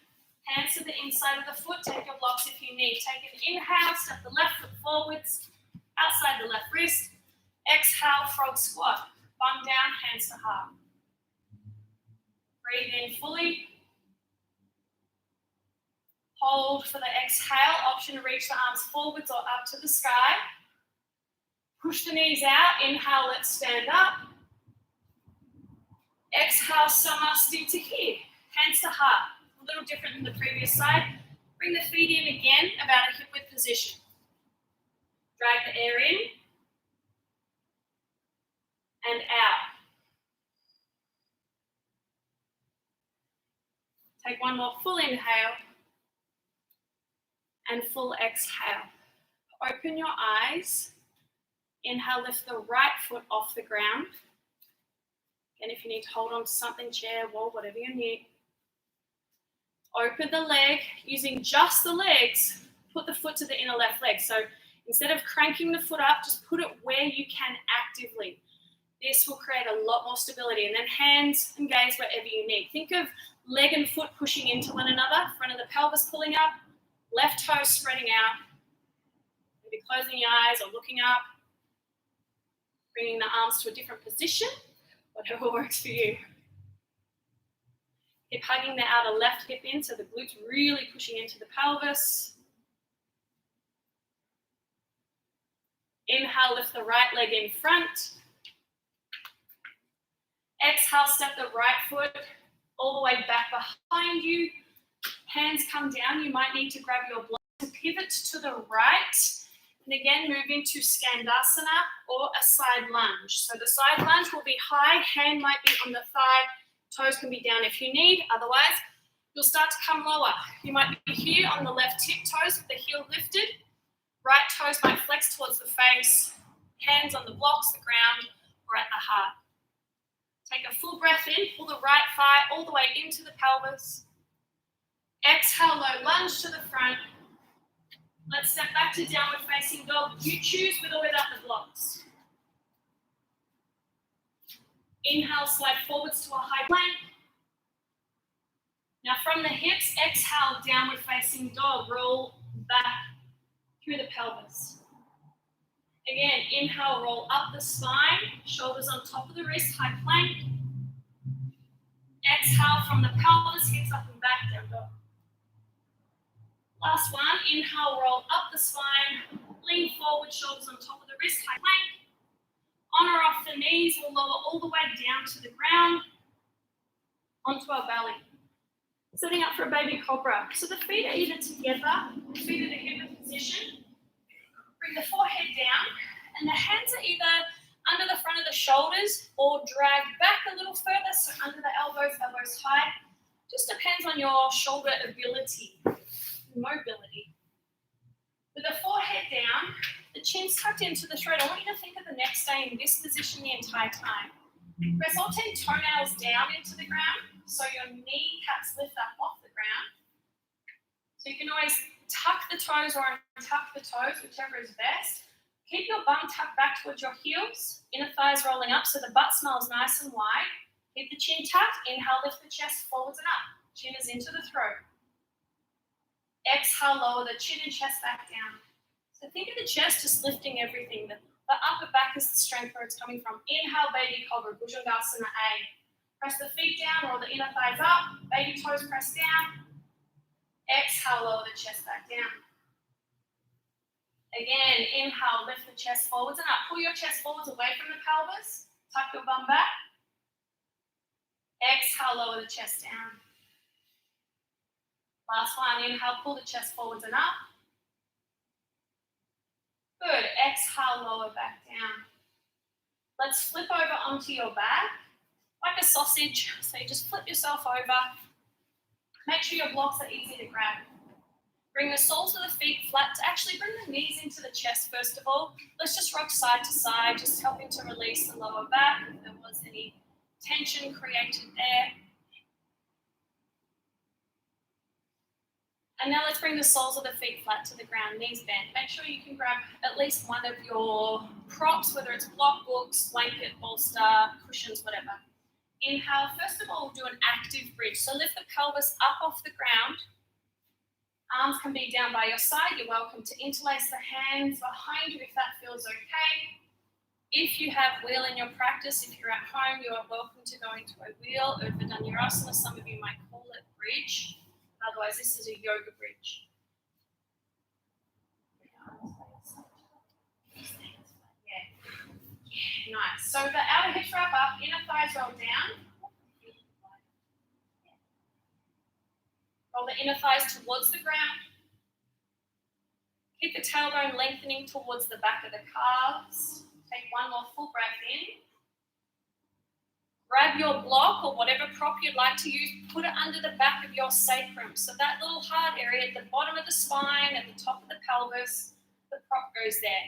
Hands to the inside of the foot, take your blocks if you need. Take an inhale, step the left foot forwards, outside the left wrist. Exhale, frog squat. Bum down, hands to heart. Breathe in fully. Hold for the exhale, option to reach the arms forwards or up to the sky. Push the knees out, inhale, let's stand up. Exhale, Samasthi to here, hands to heart. A little different than the previous side. Bring the feet in again, about a hip width position. Drag the air in and out. Take one more full inhale and full exhale. Open your eyes. Inhale, lift the right foot off the ground. And if you need to hold on to something, chair, wall, whatever you need. Open the leg, using just the legs, put the foot to the inner left leg. So instead of cranking the foot up, just put it where you can actively. This will create a lot more stability. And then hands and gaze wherever you need. Think of leg and foot pushing into one another, front of the pelvis pulling up, left toe spreading out. Maybe closing your eyes or looking up. Bringing the arms to a different position, whatever works for you. Keep hugging the outer left hip in so the glutes really pushing into the pelvis. Inhale, lift the right leg in front. Exhale, step the right foot all the way back behind you. Hands come down. You might need to grab your block to pivot to the right. And again, move into Skandasana or a side lunge. So the side lunge will be high, hand might be on the thigh, toes can be down if you need. Otherwise, you'll start to come lower. You might be here on the left tip toes with the heel lifted. Right toes might flex towards the face, hands on the blocks, the ground, or at the heart. Take a full breath in, pull the right thigh all the way into the pelvis. Exhale, low lunge to the front. Let's step back to downward facing dog. You choose with or without the blocks. Inhale, slide forwards to a high plank. Now from the hips, exhale, downward facing dog. Roll back through the pelvis. Again, inhale, roll up the spine, shoulders on top of the wrist, high plank. Exhale from the pelvis, hips up and back, down dog. Last one, inhale, roll up the spine, lean forward, shoulders on top of the wrist, high plank. On or off the knees, we'll lower all the way down to the ground, onto our belly. Setting up for a baby cobra. So the feet are either together, feet in a hip position. Bring the forehead down, and the hands are either under the front of the shoulders or drag back a little further, so under the elbows, elbows high. Just depends on your shoulder ability. Mobility. With the forehead down, the chin's tucked into the throat. I want you to think of the neck staying in this position the entire time. Press all 10 toenails down into the ground so your kneecaps lift up off the ground. So you can always tuck the toes or untuck the toes, whichever is best. Keep your bum tucked back towards your heels, inner thighs rolling up so the butt smells nice and wide. Keep the chin tucked. Inhale, lift the chest forwards and up. Chin is into the throat. Exhale, lower the chin and chest back down. So think of the chest just lifting everything. The upper back is the strength where it's coming from. Inhale, baby cobra, Bhujangasana A. Press the feet down, roll the inner thighs up. Baby toes press down. Exhale, lower the chest back down. Again, inhale, lift the chest forwards and up. Pull your chest forwards away from the pelvis. Tuck your bum back. Exhale, lower the chest down. Last one, inhale, pull the chest forwards and up. Good, exhale, lower back down. Let's flip over onto your back, like a sausage. So you just flip yourself over. Make sure your blocks are easy to grab. Bring the soles of the feet flat. Actually, bring the knees into the chest first of all. Let's just rock side to side, just helping to release the lower back if there was any tension created there. And now let's bring the soles of the feet flat to the ground, knees bent. Make sure you can grab at least one of your props, whether it's block, books, blanket, bolster, cushions, whatever. Inhale, first of all, we'll do an active bridge. So lift the pelvis up off the ground. Arms can be down by your side. You're welcome to interlace the hands behind you if that feels okay. If you have wheel in your practice, if you're at home, you are welcome to go into a wheel, Urdhva Dhanurasana. Some of you might call it bridge. Otherwise, this is a yoga bridge. Yeah, nice. So the outer hips wrap up, inner thighs roll down. Roll the inner thighs towards the ground. Keep the tailbone lengthening towards the back of the calves. Take one more full breath in. Grab your block or whatever prop you'd like to use, put it under the back of your sacrum. So that little hard area at the bottom of the spine, at the top of the pelvis, the prop goes there.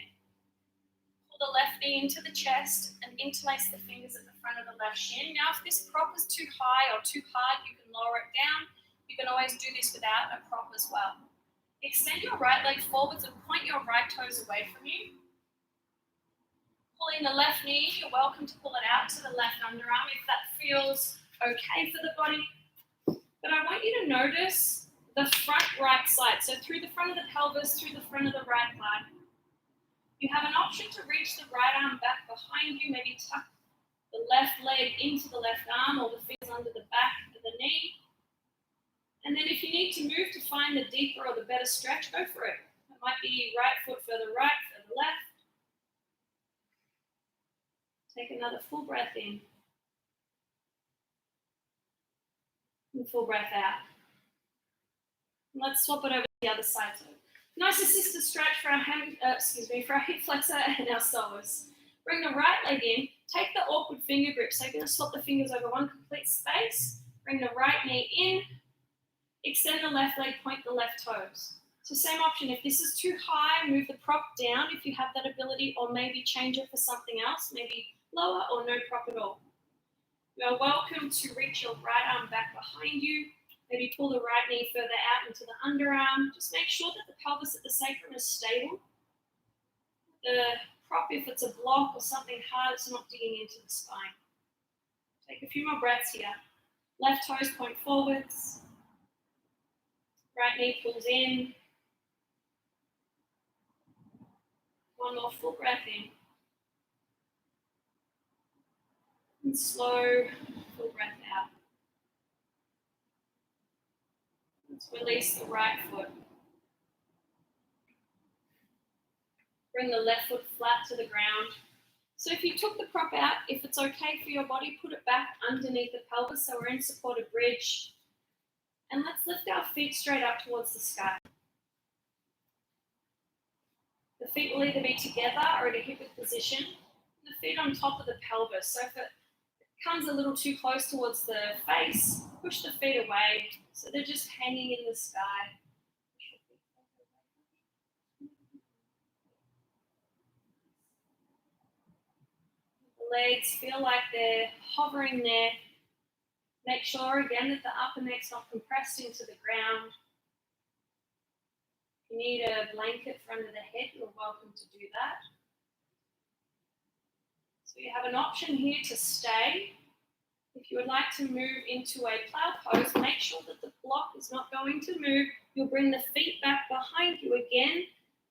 Pull the left knee into the chest and interlace the fingers at the front of the left shin. Now, if this prop is too high or too hard, you can lower it down. You can always do this without a prop as well. Extend your right leg forwards and point your right toes away from you. Pulling the left knee, you're welcome to pull it out to the left underarm if that feels okay for the body. But I want you to notice the front right side. So through the front of the pelvis, through the front of the right thigh. You have an option to reach the right arm back behind you, maybe tuck the left leg into the left arm or the fingers under the back of the knee. And then if you need to move to find the deeper or the better stretch, go for it. It might be right foot further right, further left. Take another full breath in. And full breath out. And let's swap it over to the other side. So nice assisted stretch for our for our hip flexor and our psoas. Bring the right leg in. Take the awkward finger grip. So you're going to swap the fingers over one complete space. Bring the right knee in. Extend the left leg, point the left toes. So same option, if this is too high, move the prop down if you have that ability, or maybe change it for something else, maybe lower or no prop at all. You are welcome to reach your right arm back behind you, maybe pull the right knee further out into the underarm. Just make sure that the pelvis at the sacrum is stable. The prop, if it's a block or something hard, it's not digging into the spine. Take a few more breaths here. Left toes point forwards. Right knee pulls in. One more full breath in. And slow, full breath out. Let's release the right foot. Bring the left foot flat to the ground. So if you took the prop out, if it's okay for your body, put it back underneath the pelvis so we're in supported bridge. And let's lift our feet straight up towards the sky. The feet will either be together or at a hip width position. The feet on top of the pelvis. So if it comes a little too close towards the face, push the feet away so they're just hanging in the sky. legs feel like they're hovering there. Make sure again that the upper neck's not compressed into the ground. If you need a blanket for under the head, you're welcome to do that. So you have an option here to stay. If you would like to move into a plow pose, make sure that the block is not going to move. You'll bring the feet back behind you again.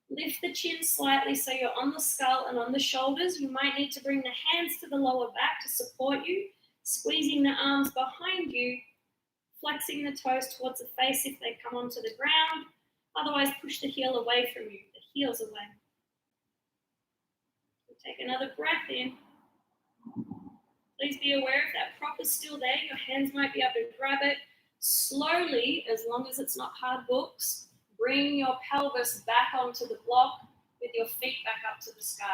Lift the chin slightly so you're on the skull and on the shoulders. You might need to bring the hands to the lower back to support you, squeezing the arms behind you, flexing the toes towards the face if they come onto the ground. Otherwise, push the heel away from you, the heels away. We'll take another breath in. Please be aware if that prop is still there, your hands might be able to grab it. Slowly, as long as it's not hard books, bring your pelvis back onto the block with your feet back up to the sky.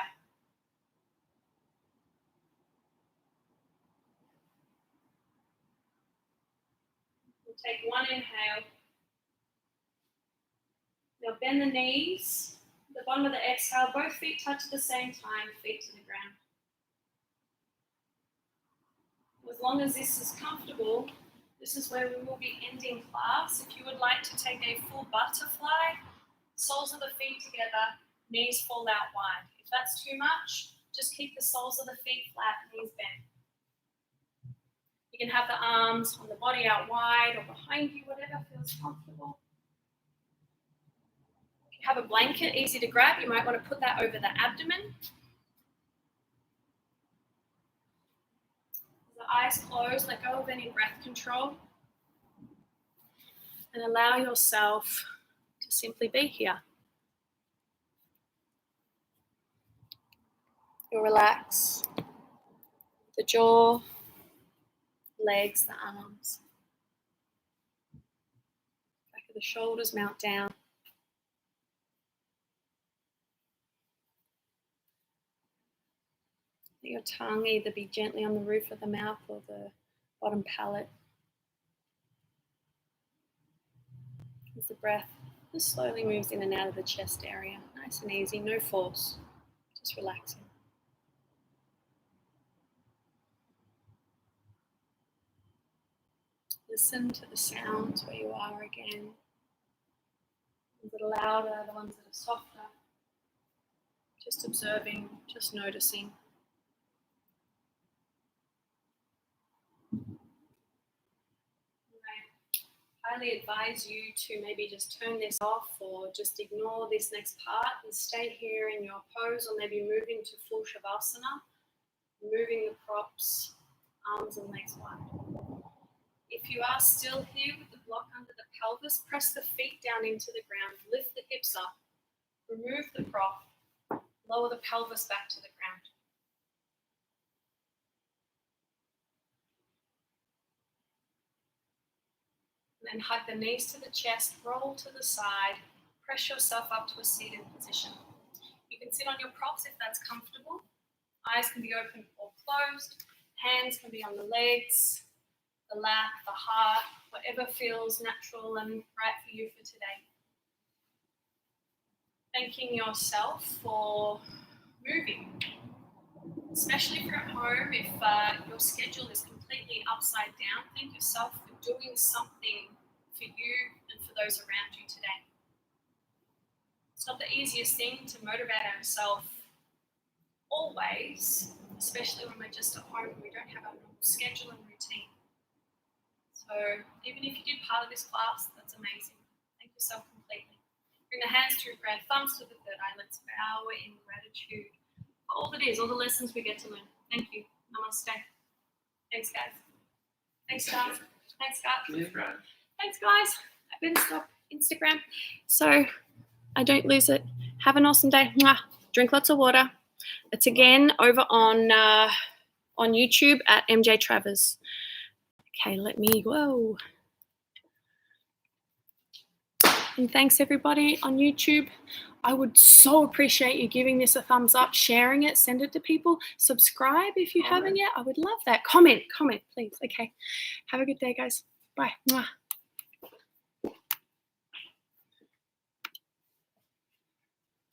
We'll take one inhale. Now bend the knees. The bottom of the exhale, both feet touch at the same time, feet to the ground. As long as this is comfortable, this is where we will be ending class. If you would like to take a full butterfly, soles of the feet together, knees fall out wide. If that's too much, just keep the soles of the feet flat, knees bent. You can have the arms on the body out wide or behind you, whatever feels comfortable. If you have a blanket, easy to grab, you might want to put that over the abdomen. Eyes closed, let go of any breath control, and allow yourself to simply be here. You'll relax the jaw, legs, the arms, back of the shoulders mount down. Let your tongue either be gently on the roof of the mouth or the bottom palate. As the breath just slowly moves in and out of the chest area. Nice and easy, no force, just relaxing. Listen to the sounds where you are again. The ones that are louder, the ones that are softer. Just observing, just noticing. I highly advise you to maybe just turn this off or just ignore this next part and stay here in your pose, or maybe move into full shavasana, moving the props, arms and legs wide. If you are still here with the block under the pelvis, press the feet down into the ground, lift the hips up, remove the prop, lower the pelvis back to the ground. And then hug the knees to the chest, roll to the side, press yourself up to a seated position. You can sit on your props if that's comfortable. Eyes can be open or closed. Hands can be on the legs, the lap, the heart, whatever feels natural and right for you for today. Thanking yourself for moving, especially if you're at home, if your schedule is completely upside down. Thank yourself for doing something for you and for those around you today. It's not the easiest thing to motivate ourselves always, especially when we're just at home and we don't have our normal schedule and routine. So even if you did part of this class, that's amazing. Thank yourself completely. Bring the hands to prayer, thumbs to the third eye. Let's bow in gratitude for all that is, all the lessons we get to learn. Thank you. Namaste. Thanks, guys. Thanks, Scott. Thanks, Scott. Thanks, guys. I've been stop Instagram so I don't lose it. Have an awesome day. Mwah. Drink lots of water. It's again over on YouTube at MJ Travers. Okay, let me go. And thanks everybody on YouTube. I would so appreciate you giving this a thumbs up, sharing it, send it to people. Subscribe if you haven't yet. I would love that. Comment, please. Okay. Have a good day, guys. Bye. Mwah.